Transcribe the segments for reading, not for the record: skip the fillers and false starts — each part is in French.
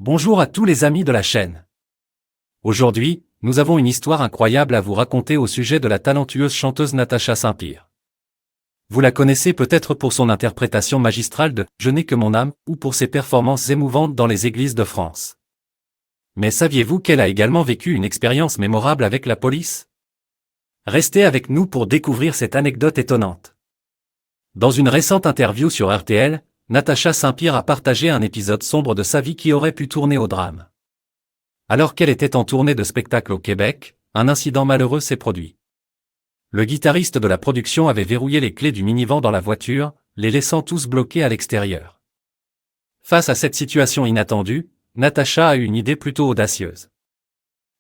Bonjour à tous les amis de la chaîne. Aujourd'hui, nous avons une histoire incroyable à vous raconter au sujet de la talentueuse chanteuse Natacha Saint-Pierre. Vous la connaissez peut-être pour son interprétation magistrale de « Je n'ai que mon âme » ou pour ses performances émouvantes dans les églises de France. Mais saviez-vous qu'elle a également vécu une expérience mémorable avec la police? Restez avec nous pour découvrir cette anecdote étonnante. Dans une récente interview sur RTL, Natacha Saint-Pierre a partagé un épisode sombre de sa vie qui aurait pu tourner au drame. Alors qu'elle était en tournée de spectacle au Québec, un incident malheureux s'est produit. Le guitariste de la production avait verrouillé les clés du minivan dans la voiture, les laissant tous bloqués à l'extérieur. Face à cette situation inattendue, Natacha a eu une idée plutôt audacieuse.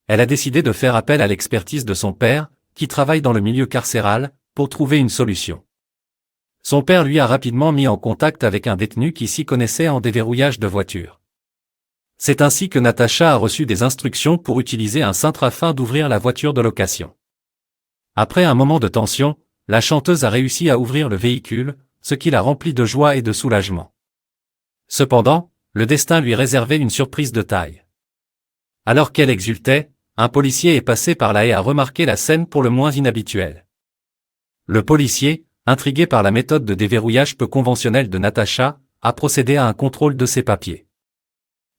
Elle a décidé de faire appel à l'expertise de son père, qui travaille dans le milieu carcéral, pour trouver une solution. Son père lui a rapidement mis en contact avec un détenu qui s'y connaissait en déverrouillage de voitures. C'est ainsi que Natacha a reçu des instructions pour utiliser un cintre afin d'ouvrir la voiture de location. Après un moment de tension, la chanteuse a réussi à ouvrir le véhicule, ce qui l'a remplie de joie et de soulagement. Cependant, le destin lui réservait une surprise de taille. Alors qu'elle exultait, un policier est passé par là et a remarqué la scène pour le moins inhabituelle. Le policier, intrigué par la méthode de déverrouillage peu conventionnelle de Natacha, a procédé à un contrôle de ses papiers.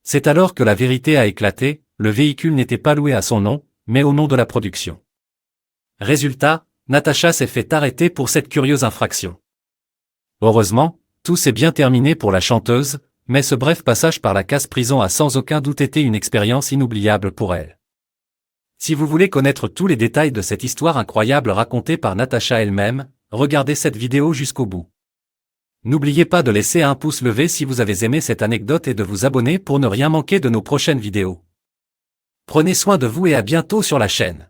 C'est alors que la vérité a éclaté, le véhicule n'était pas loué à son nom, mais au nom de la production. Résultat, Natacha s'est fait arrêter pour cette curieuse infraction. Heureusement, tout s'est bien terminé pour la chanteuse, mais ce bref passage par la case prison a sans aucun doute été une expérience inoubliable pour elle. Si vous voulez connaître tous les détails de cette histoire incroyable racontée par Natacha elle-même, regardez cette vidéo jusqu'au bout. N'oubliez pas de laisser un pouce levé si vous avez aimé cette anecdote et de vous abonner pour ne rien manquer de nos prochaines vidéos. Prenez soin de vous et à bientôt sur la chaîne.